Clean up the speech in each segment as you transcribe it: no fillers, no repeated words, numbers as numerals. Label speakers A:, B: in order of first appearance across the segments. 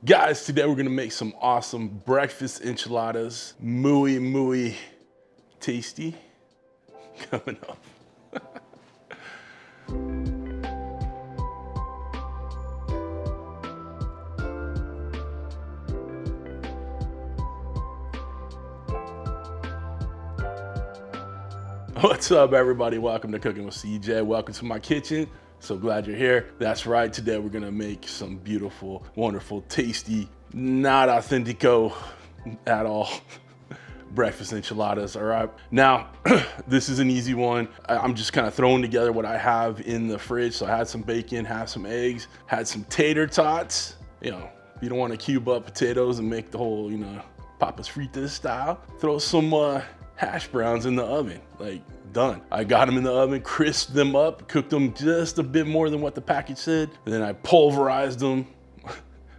A: Guys, today we're gonna make some awesome breakfast enchiladas. Muy tasty. Coming up. What's up, everybody? Welcome to Cooking with CJ. Welcome to my kitchen. So glad you're here. That's right. Today we're gonna make some beautiful, wonderful, tasty, not authentico at all breakfast enchiladas. All right. Now, this is an easy one. I'm just kind of throwing together what I have in the fridge. So I had some bacon, had some eggs, had some tater tots. You know, you don't want to cube up potatoes and make the whole, papas fritas style. Throw some hash browns in the oven, like done. I got them in the oven, crisped them up, cooked them just a bit more than what the package said. And then I pulverized them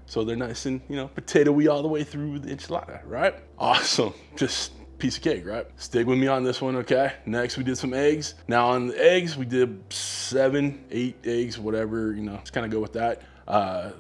A: so they're nice and, potato-y all the way through the enchilada, right? Awesome, just piece of cake, right? Stick with me on this one, okay? Next, we did some eggs. Now on the eggs, we did 7, 8 eggs, whatever, just kind of go with that.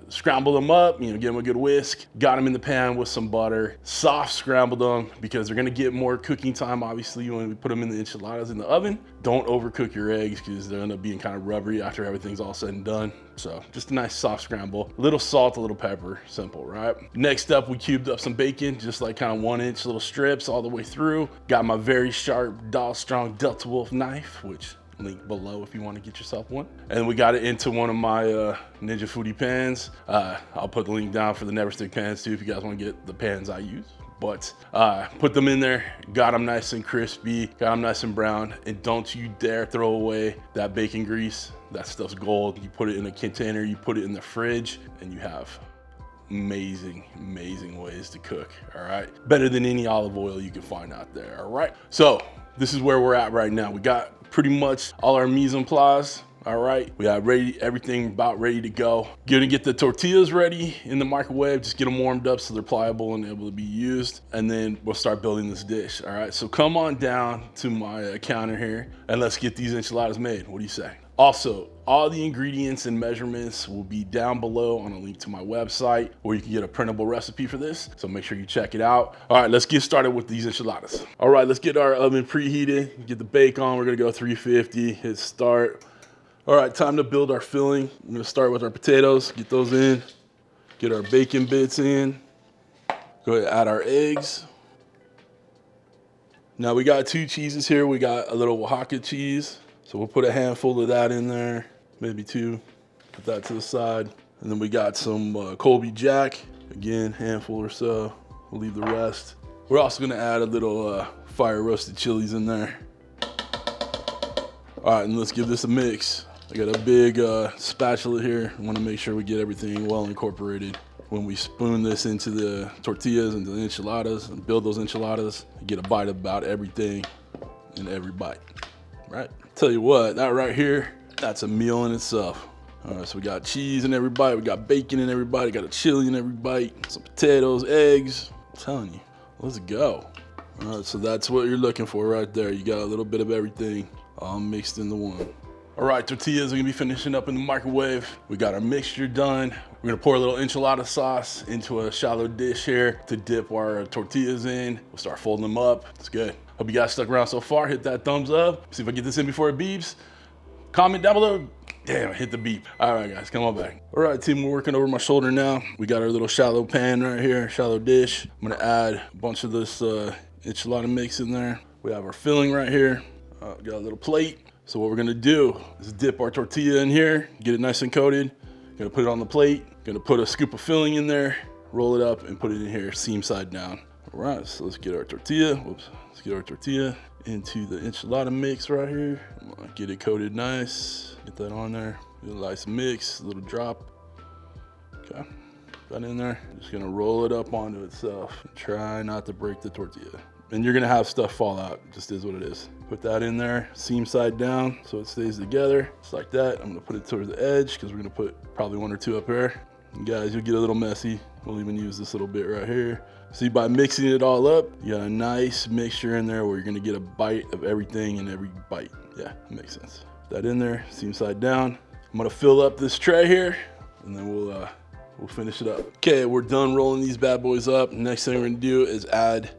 A: Scrambled them up, give them a good whisk, got them in the pan with some butter, soft scrambled them because they're gonna get more cooking time, obviously, when we put them in the enchiladas in the oven. Don't overcook your eggs because they're gonna be kind of rubbery after everything's all said and done. So just a nice soft scramble, a little salt, a little pepper, simple, right? Next up, we cubed up some bacon, just like kind of 1-inch little strips all the way through. Got my very sharp Dalstrong Delta Wolf knife, which link below if you want to get yourself one. And we got it into one of my Ninja Foodi pans. I'll put the link down for the NeverStick pans too if you guys want to get the pans I use. But put them in there, got them nice and crispy, got them nice and brown, and don't you dare throw away that bacon grease. That stuff's gold. You put it in a container, you put it in the fridge, and you have amazing ways to cook, all right? Better than any olive oil you can find out there, all right? So this is where we're at right now. We got pretty much all our mise en place. All right, we have everything about ready to go. Gonna get the tortillas ready in the microwave, just get them warmed up so they're pliable and able to be used. And then we'll start building this dish, all right? So come on down to my counter here and let's get these enchiladas made. What do you say? Also, all the ingredients and measurements will be down below on a link to my website where you can get a printable recipe for this. So make sure you check it out. All right, let's get started with these enchiladas. All right, let's get our oven preheated, get the bake on. We're gonna go 350, hit start. All right, time to build our filling. I'm gonna start with our potatoes, get those in, get our bacon bits in, go ahead and add our eggs. Now we got 2 cheeses here. We got a little Oaxaca cheese. So we'll put a handful of that in there, maybe 2, put that to the side. And then we got some Colby Jack, again, handful or so. We'll leave the rest. We're also gonna add a little fire roasted chilies in there. All right, and let's give this a mix. I got a big spatula here. I wanna make sure we get everything well incorporated. When we spoon this into the tortillas and the enchiladas and build those enchiladas, you get a bite of about everything in every bite, right? Tell you what, that right here, that's a meal in itself. All right, so we got cheese in every bite, we got bacon in every bite, got a chili in every bite, some potatoes, eggs. I'm telling you, let's go. All right, so that's what you're looking for right there. You got a little bit of everything all mixed into one. All right, tortillas are gonna be finishing up in the microwave. We got our mixture done. We're gonna pour a little enchilada sauce into a shallow dish here to dip our tortillas in. We'll start folding them up. It's good. Hope you guys stuck around so far. Hit that thumbs up. See if I get this in before it beeps. Comment down below. Damn, I hit the beep. All right, guys, come on back. All right, team, we're working over my shoulder now. We got our little shallow pan right here, shallow dish. I'm gonna add a bunch of this enchilada mix in there. We have our filling right here. Got a little plate. So what we're gonna do is dip our tortilla in here, get it nice and coated. Gonna put it on the plate. Gonna put a scoop of filling in there, roll it up and put it in here, seam side down. All right, so let's get our tortilla. Whoops. Let's get our tortilla into the enchilada mix right here. Get it coated nice. Get that on there. Get a nice mix, a little drop. Okay, got in there. Just gonna roll it up onto itself. Try not to break the tortilla. And you're gonna have stuff fall out, it just is what it is. Put that in there, seam side down, so it stays together, just like that. I'm gonna put it towards the edge, because we're gonna put probably 1 or 2 up here. And guys, you'll get a little messy. We'll even use this little bit right here. See, by mixing it all up, you got a nice mixture in there where you're gonna get a bite of everything in every bite. Yeah, it makes sense. Put that in there, seam side down. I'm gonna fill up this tray here, and then we'll we'll finish it up. Okay, we're done rolling these bad boys up. Next thing we're gonna do is add,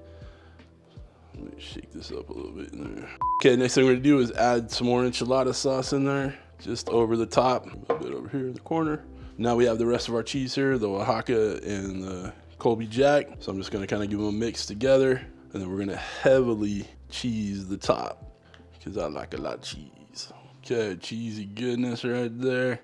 A: let me shake this up a little bit in there. Okay, next thing we're gonna do is add some more enchilada sauce in there, just over the top, a bit over here in the corner. Now we have the rest of our cheese here, the Oaxaca and the Colby Jack. So I'm just gonna kind of give them a mix together, and then we're gonna heavily cheese the top because I like a lot of cheese. Okay, cheesy goodness right there.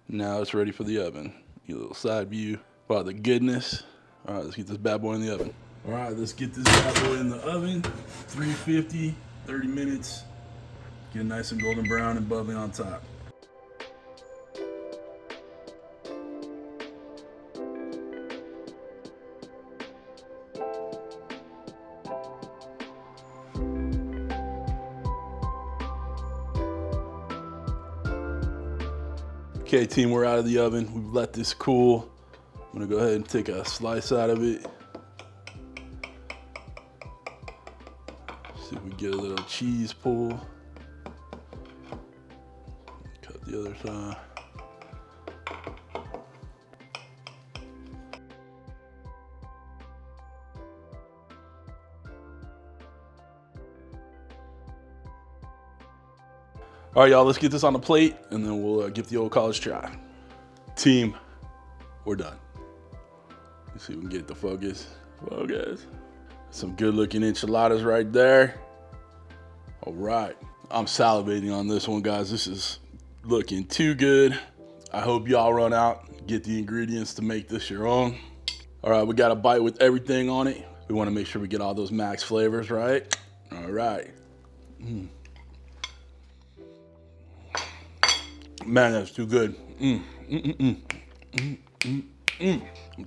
A: Now it's ready for the oven. Get a little side view. Wow, the goodness. All right, let's get this bad boy in the oven. All right, let's get this bad boy in the oven. 350, 30 minutes. Get it nice and golden brown and bubbly on top. Okay, team, we're out of the oven. We've let this cool. I'm gonna go ahead and take a slice out of it. See if we get a little cheese pull. Cut the other side. All right, y'all, let's get this on the plate and then we'll give the old college try. Team, we're done. Let's see if we can get the focus. Focus. Some good looking enchiladas right there. All right, I'm salivating on this one, guys. This is looking too good. I hope y'all run out, get the ingredients to make this your own. All right, we got a bite with everything on it. We wanna make sure we get all those max flavors, right? All right. Man, that's too good. I'm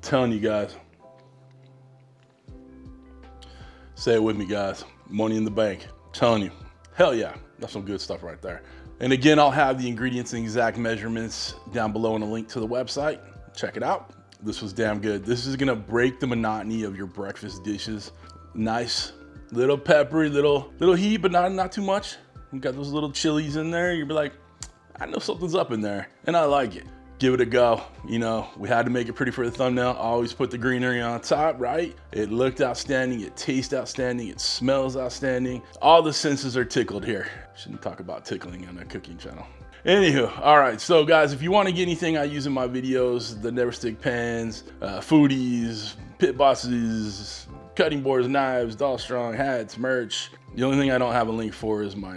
A: telling you guys. Say it with me, guys. Money in the bank. I'm telling you. Hell yeah. That's some good stuff right there. And again, I'll have the ingredients and exact measurements down below in a link to the website. Check it out. This was damn good. This is gonna break the monotony of your breakfast dishes. Nice, little peppery, little heat, but not too much. We got those little chilies in there. You'll be like, I know something's up in there, and I like it. Give it a go. You know, we had to make it pretty for the thumbnail. Always put the greenery on top, right? It looked outstanding, it tastes outstanding, it smells outstanding. All the senses are tickled here. Shouldn't talk about tickling on a cooking channel. Anywho, all right, so guys, if you want to get anything I use in my videos, the NeverStick pans, Foodies, pit bosses, cutting boards, knives, Dalstrong, hats, merch. The only thing I don't have a link for is my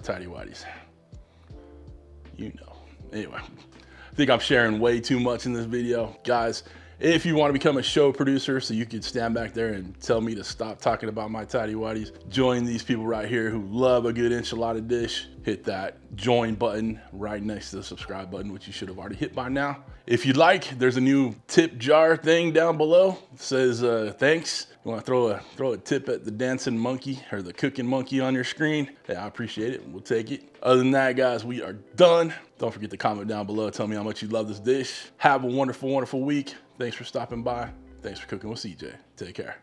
A: tidy whities. You know. Anyway, I think I'm sharing way too much in this video. Guys, if you want to become a show producer so you can stand back there and tell me to stop talking about my tidy whities, join these people right here who love a good enchilada dish. Hit that join button right next to the subscribe button, which you should have already hit by now. If you'd like, there's a new tip jar thing down below. It says thanks. You want to throw a tip at the dancing monkey or the cooking monkey on your screen? Yeah, I appreciate it. We'll take it. Other than that, guys, we are done. Don't forget to comment down below. Tell me how much you love this dish. Have a wonderful, wonderful week. Thanks for stopping by. Thanks for cooking with CJ. Take care.